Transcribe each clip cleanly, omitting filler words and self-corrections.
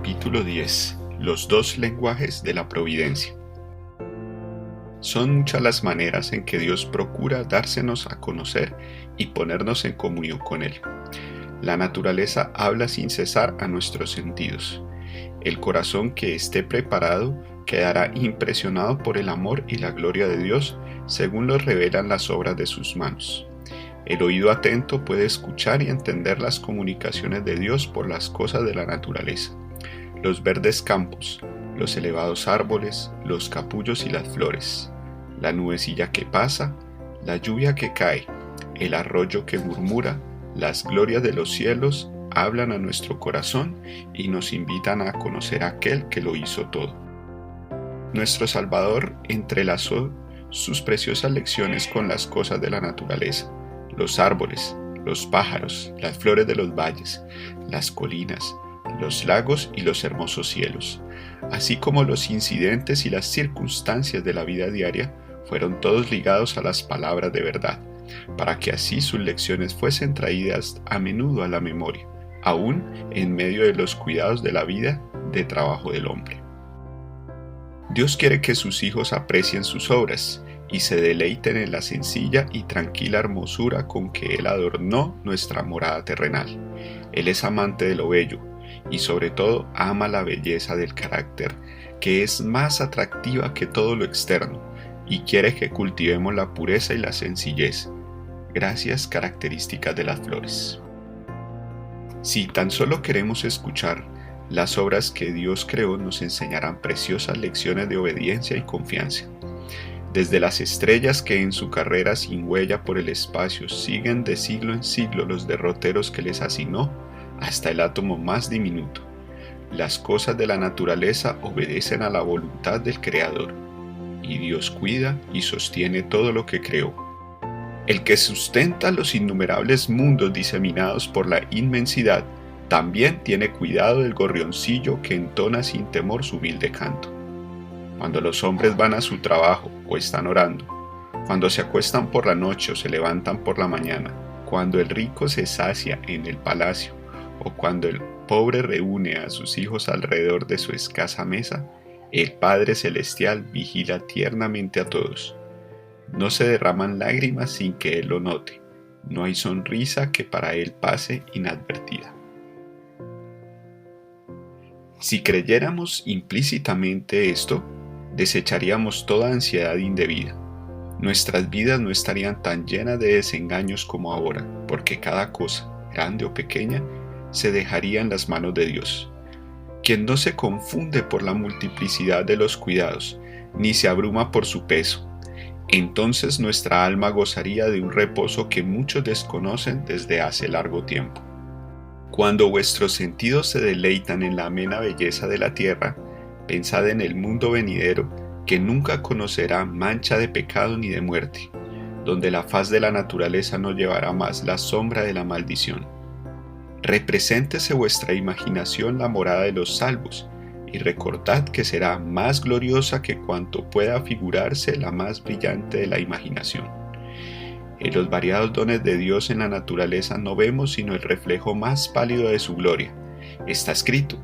Capítulo 10. Los dos lenguajes de la providencia. Son muchas las maneras en que Dios procura dársenos a conocer y ponernos en comunión con Él. La naturaleza habla sin cesar a nuestros sentidos. El corazón que esté preparado quedará impresionado por el amor y la gloria de Dios, según lo revelan las obras de sus manos. El oído atento puede escuchar y entender las comunicaciones de Dios por las cosas de la naturaleza. Los verdes campos, los elevados árboles, los capullos y las flores, la nubecilla que pasa, la lluvia que cae, el arroyo que murmura, las glorias de los cielos hablan a nuestro corazón y nos invitan a conocer a aquel que lo hizo todo. Nuestro Salvador entrelazó sus preciosas lecciones con las cosas de la naturaleza, los árboles, los pájaros, las flores de los valles, las colinas, los lagos y los hermosos cielos, así como los incidentes y las circunstancias de la vida diaria, fueron todos ligados a las palabras de verdad, para que así sus lecciones fuesen traídas a menudo a la memoria, aún en medio de los cuidados de la vida de trabajo del hombre. Dios quiere que sus hijos aprecien sus obras y se deleiten en la sencilla y tranquila hermosura con que Él adornó nuestra morada terrenal. Él es amante de lo bello y sobre todo ama la belleza del carácter, que es más atractiva que todo lo externo, y quiere que cultivemos la pureza y la sencillez, gracias características de las flores. Si tan solo queremos escuchar, las obras que Dios creó nos enseñarán preciosas lecciones de obediencia y confianza. Desde las estrellas que en su carrera sin huella por el espacio siguen de siglo en siglo los derroteros que les asignó, hasta el átomo más diminuto, las cosas de la naturaleza obedecen a la voluntad del Creador, y Dios cuida y sostiene todo lo que creó. El que sustenta los innumerables mundos diseminados por la inmensidad, también tiene cuidado del gorrioncillo que entona sin temor su humilde canto. Cuando los hombres van a su trabajo o están orando, cuando se acuestan por la noche o se levantan por la mañana, cuando el rico se sacia en el palacio o cuando el pobre reúne a sus hijos alrededor de su escasa mesa, el Padre Celestial vigila tiernamente a todos. No se derraman lágrimas sin que Él lo note, no hay sonrisa que para Él pase inadvertida. Si creyéramos implícitamente esto, desecharíamos toda ansiedad indebida. Nuestras vidas no estarían tan llenas de desengaños como ahora, porque cada cosa, grande o pequeña, se dejaría en las manos de Dios, quien no se confunde por la multiplicidad de los cuidados, ni se abruma por su peso. Entonces nuestra alma gozaría de un reposo que muchos desconocen desde hace largo tiempo. Cuando vuestros sentidos se deleitan en la amena belleza de la tierra, pensad en el mundo venidero que nunca conocerá mancha de pecado ni de muerte, donde la faz de la naturaleza no llevará más la sombra de la maldición. Represéntese vuestra imaginación la morada de los salvos, y recordad que será más gloriosa que cuanto pueda figurarse la más brillante de la imaginación. En los variados dones de Dios en la naturaleza no vemos sino el reflejo más pálido de su gloria. Está escrito: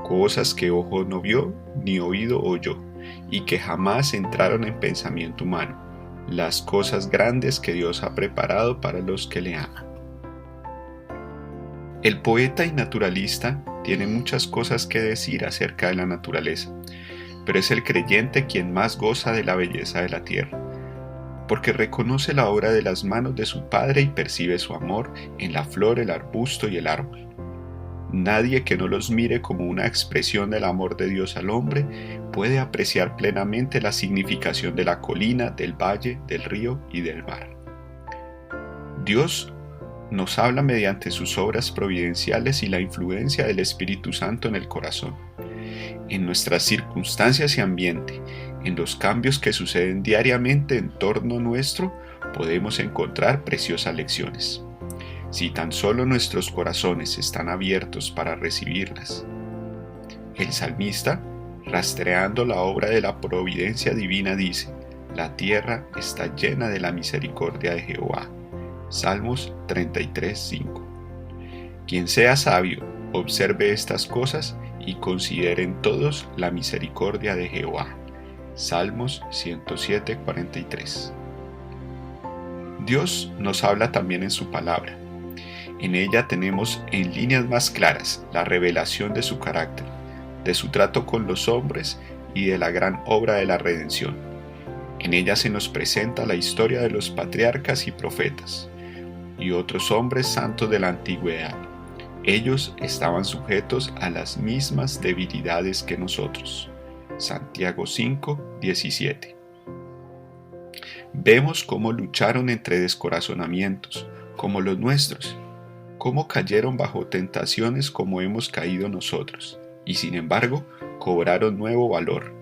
cosas que ojo no vio ni oído oyó, y que jamás entraron en pensamiento humano, las cosas grandes que Dios ha preparado para los que le aman. El poeta y naturalista tiene muchas cosas que decir acerca de la naturaleza, pero es el creyente quien más goza de la belleza de la tierra, porque reconoce la obra de las manos de su Padre y percibe su amor en la flor, el arbusto y el árbol. Nadie que no los mire como una expresión del amor de Dios al hombre puede apreciar plenamente la significación de la colina, del valle, del río y del mar. Dios nos habla mediante sus obras providenciales y la influencia del Espíritu Santo en el corazón. En nuestras circunstancias y ambiente, en los cambios que suceden diariamente en torno nuestro, podemos encontrar preciosas lecciones. Si tan solo nuestros corazones están abiertos para recibirlas. El salmista, rastreando la obra de la providencia divina, dice: la tierra está llena de la misericordia de Jehová. Salmos 33:5. Quien sea sabio, observe estas cosas y consideren todos la misericordia de Jehová. Salmos 107:43. Dios nos habla también en su palabra. En ella tenemos en líneas más claras la revelación de su carácter, de su trato con los hombres y de la gran obra de la redención. En ella se nos presenta la historia de los patriarcas y profetas y otros hombres santos de la antigüedad. Ellos estaban sujetos a las mismas debilidades que nosotros. Santiago 5:17. Vemos cómo lucharon entre descorazonamientos, como los nuestros, cómo cayeron bajo tentaciones como hemos caído nosotros, y sin embargo cobraron nuevo valor,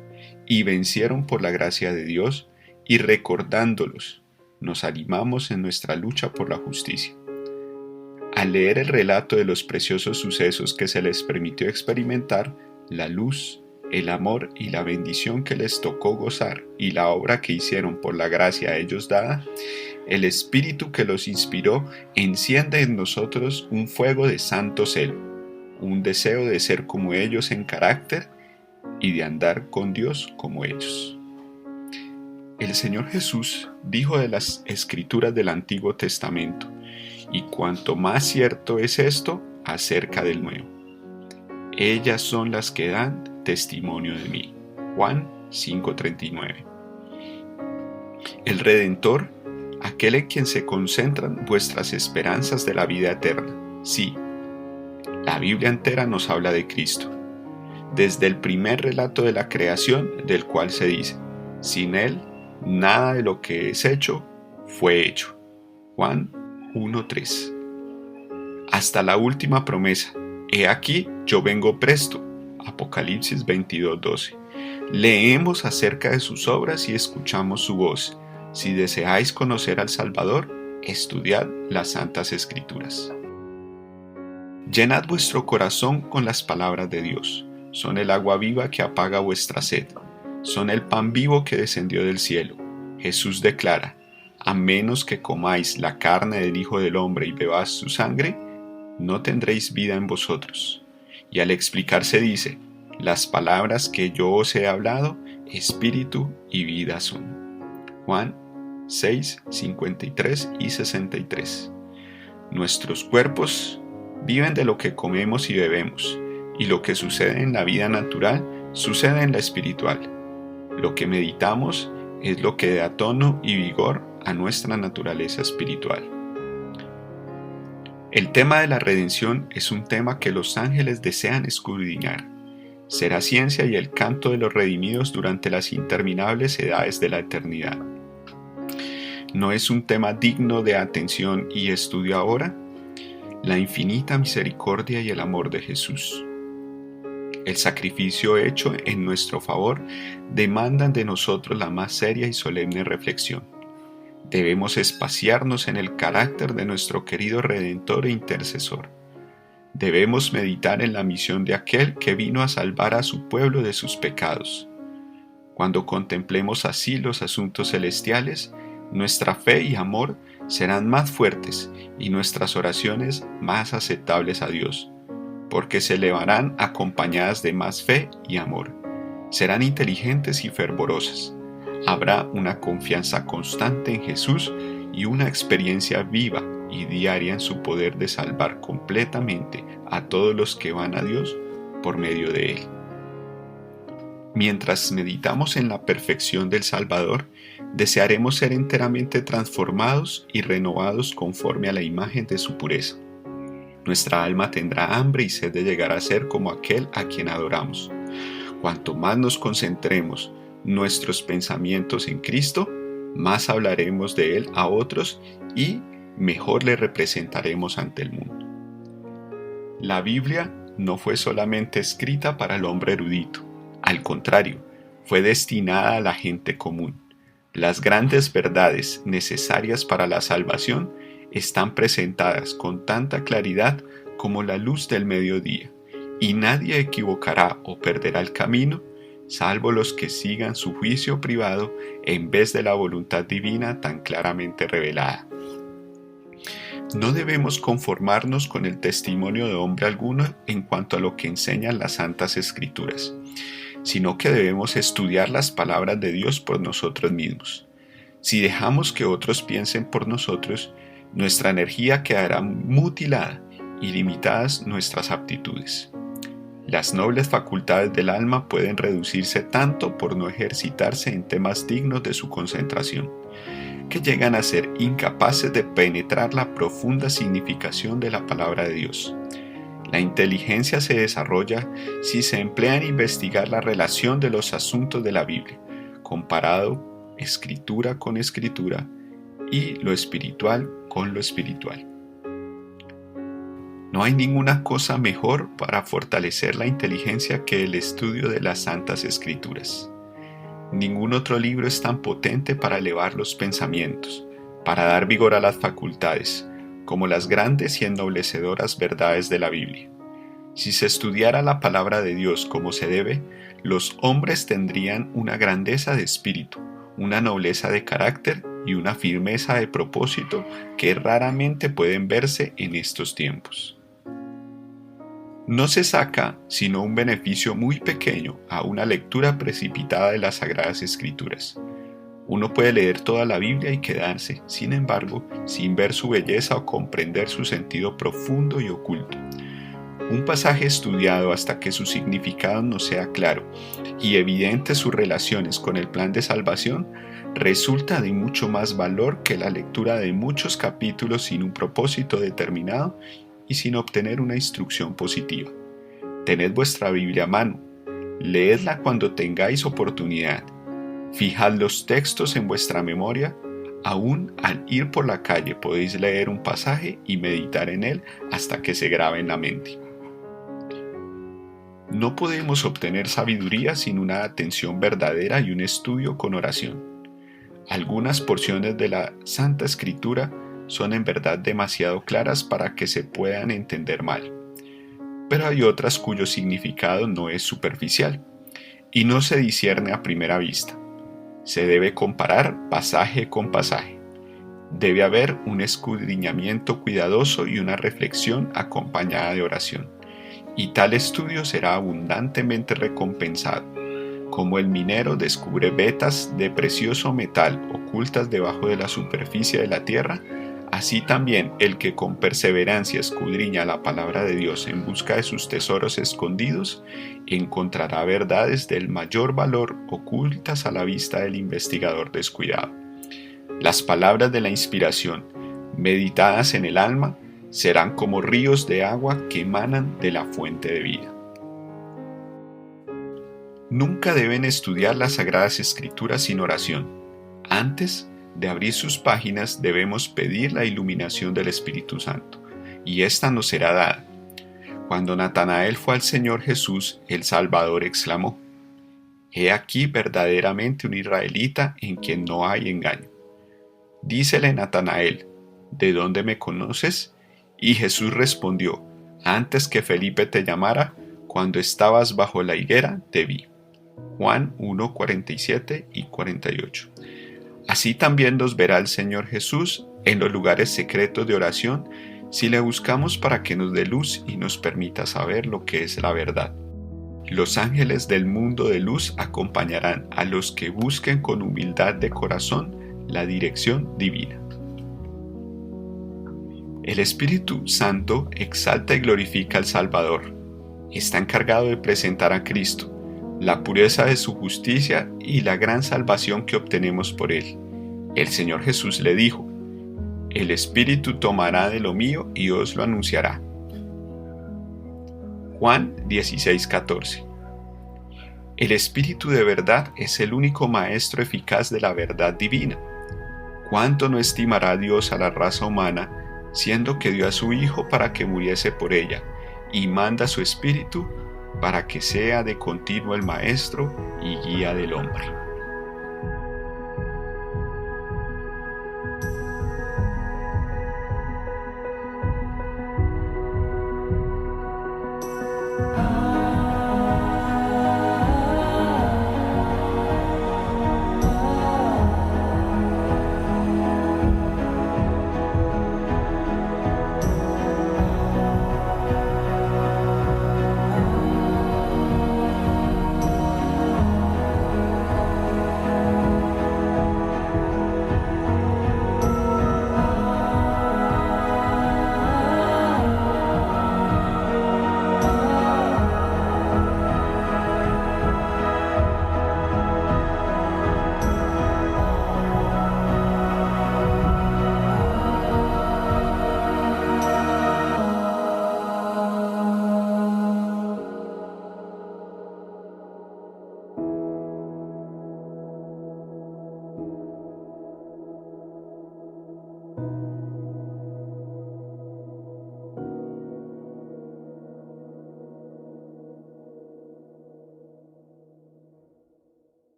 y vencieron por la gracia de Dios, y recordándolos, nos animamos en nuestra lucha por la justicia. Al leer el relato de los preciosos sucesos que se les permitió experimentar, la luz, el amor y la bendición que les tocó gozar y la obra que hicieron por la gracia a ellos dada, el Espíritu que los inspiró enciende en nosotros un fuego de santo celo, un deseo de ser como ellos en carácter y de andar con Dios como ellos. El Señor Jesús dijo de las Escrituras del Antiguo Testamento, y cuanto más cierto es esto acerca del Nuevo. Ellas son las que dan testimonio de mí. Juan 5:39. El Redentor, aquel en quien se concentran vuestras esperanzas de la vida eterna. Sí, la Biblia entera nos habla de Cristo. Desde el primer relato de la creación, del cual se dice, sin Él, nada de lo que es hecho fue hecho. Juan 1:3. Hasta la última promesa, he aquí yo vengo presto. Apocalipsis 22:12. Leemos acerca de sus obras y escuchamos su voz. Si deseáis conocer al Salvador, estudiad las Santas Escrituras. Llenad vuestro corazón con las palabras de Dios. Son el agua viva que apaga vuestra sed. Son el pan vivo que descendió del cielo. Jesús declara, a menos que comáis la carne del Hijo del Hombre y bebáis su sangre, no tendréis vida en vosotros. Y al explicarse dice, las palabras que yo os he hablado, espíritu y vida son. Juan 6:53 y 63. Nuestros cuerpos viven de lo que comemos y bebemos, y lo que sucede en la vida natural sucede en la espiritual. Lo que meditamos es lo que da tono y vigor a nuestra naturaleza espiritual. El tema de la redención es un tema que los ángeles desean escudriñar. Será ciencia y el canto de los redimidos durante las interminables edades de la eternidad. ¿No es un tema digno de atención y estudio ahora? La infinita misericordia y el amor de Jesús. El sacrificio hecho en nuestro favor demandan de nosotros la más seria y solemne reflexión. Debemos espaciarnos en el carácter de nuestro querido Redentor e Intercesor. Debemos meditar en la misión de aquel que vino a salvar a su pueblo de sus pecados. Cuando contemplemos así los asuntos celestiales, nuestra fe y amor serán más fuertes y nuestras oraciones más aceptables a Dios, porque se elevarán acompañadas de más fe y amor. Serán inteligentes y fervorosas. Habrá una confianza constante en Jesús y una experiencia viva y diaria en su poder de salvar completamente a todos los que van a Dios por medio de Él. Mientras meditamos en la perfección del Salvador, desearemos ser enteramente transformados y renovados conforme a la imagen de su pureza. Nuestra alma tendrá hambre y sed de llegar a ser como aquel a quien adoramos. Cuanto más nos concentremos nuestros pensamientos en Cristo, más hablaremos de Él a otros y mejor le representaremos ante el mundo. La Biblia no fue solamente escrita para el hombre erudito, al contrario, fue destinada a la gente común. Las grandes verdades necesarias para la salvación están presentadas con tanta claridad como la luz del mediodía, y nadie equivocará o perderá el camino, salvo los que sigan su juicio privado en vez de la voluntad divina tan claramente revelada. No debemos conformarnos con el testimonio de hombre alguno en cuanto a lo que enseñan las Santas Escrituras, sino que debemos estudiar las palabras de Dios por nosotros mismos. Si dejamos que otros piensen por nosotros, nuestra energía quedará mutilada y limitadas nuestras aptitudes. Las nobles facultades del alma pueden reducirse tanto por no ejercitarse en temas dignos de su concentración, que llegan a ser incapaces de penetrar la profunda significación de la palabra de Dios. La inteligencia se desarrolla si se emplea en investigar la relación de los asuntos de la Biblia, comparado escritura con escritura y lo espiritual con lo espiritual. No hay ninguna cosa mejor para fortalecer la inteligencia que el estudio de las Santas Escrituras. Ningún otro libro es tan potente para elevar los pensamientos, para dar vigor a las facultades, como las grandes y ennoblecederas verdades de la Biblia. Si se estudiara la palabra de Dios como se debe, los hombres tendrían una grandeza de espíritu, una nobleza de carácter y una firmeza de propósito que raramente pueden verse en estos tiempos. No se saca sino un beneficio muy pequeño a una lectura precipitada de las Sagradas Escrituras. Uno puede leer toda la Biblia y quedarse, sin embargo, sin ver su belleza o comprender su sentido profundo y oculto. Un pasaje estudiado hasta que su significado no sea claro y evidente sus relaciones con el plan de salvación resulta de mucho más valor que la lectura de muchos capítulos sin un propósito determinado y sin obtener una instrucción positiva. Tened vuestra Biblia a mano, leedla cuando tengáis oportunidad, fijad los textos en vuestra memoria, aún al ir por la calle podéis leer un pasaje y meditar en él hasta que se grabe en la mente. No podemos obtener sabiduría sin una atención verdadera y un estudio con oración. Algunas porciones de la Santa Escritura son en verdad demasiado claras para que se puedan entender mal, pero hay otras cuyo significado no es superficial y no se discierne a primera vista. Se debe comparar pasaje con pasaje. Debe haber un escudriñamiento cuidadoso y una reflexión acompañada de oración, y tal estudio será abundantemente recompensado. Como el minero descubre vetas de precioso metal ocultas debajo de la superficie de la tierra, así también el que con perseverancia escudriña la palabra de Dios en busca de sus tesoros escondidos, encontrará verdades del mayor valor ocultas a la vista del investigador descuidado. Las palabras de la inspiración, meditadas en el alma, serán como ríos de agua que emanan de la fuente de vida. Nunca deben estudiar las Sagradas Escrituras sin oración. Antes de abrir sus páginas debemos pedir la iluminación del Espíritu Santo, y ésta nos será dada. Cuando Natanael fue al Señor Jesús, el Salvador exclamó: «He aquí verdaderamente un israelita en quien no hay engaño». Dícele Natanael: «¿De dónde me conoces?». Y Jesús respondió: «Antes que Felipe te llamara, cuando estabas bajo la higuera, te vi». Juan 1, 47 y 48. Así también nos verá el Señor Jesús en los lugares secretos de oración si le buscamos para que nos dé luz y nos permita saber lo que es la verdad. Los ángeles del mundo de luz acompañarán a los que busquen con humildad de corazón la dirección divina. El Espíritu Santo exalta y glorifica al Salvador. Está encargado de presentar a Cristo, la pureza de su justicia y la gran salvación que obtenemos por él. El Señor Jesús le dijo: «El Espíritu tomará de lo mío y os lo anunciará». Juan 16:14. El Espíritu de verdad es el único maestro eficaz de la verdad divina. ¿Cuánto no estimará Dios a la raza humana, siendo que dio a su Hijo para que muriese por ella, y manda su Espíritu para que sea de continuo el maestro y guía del hombre?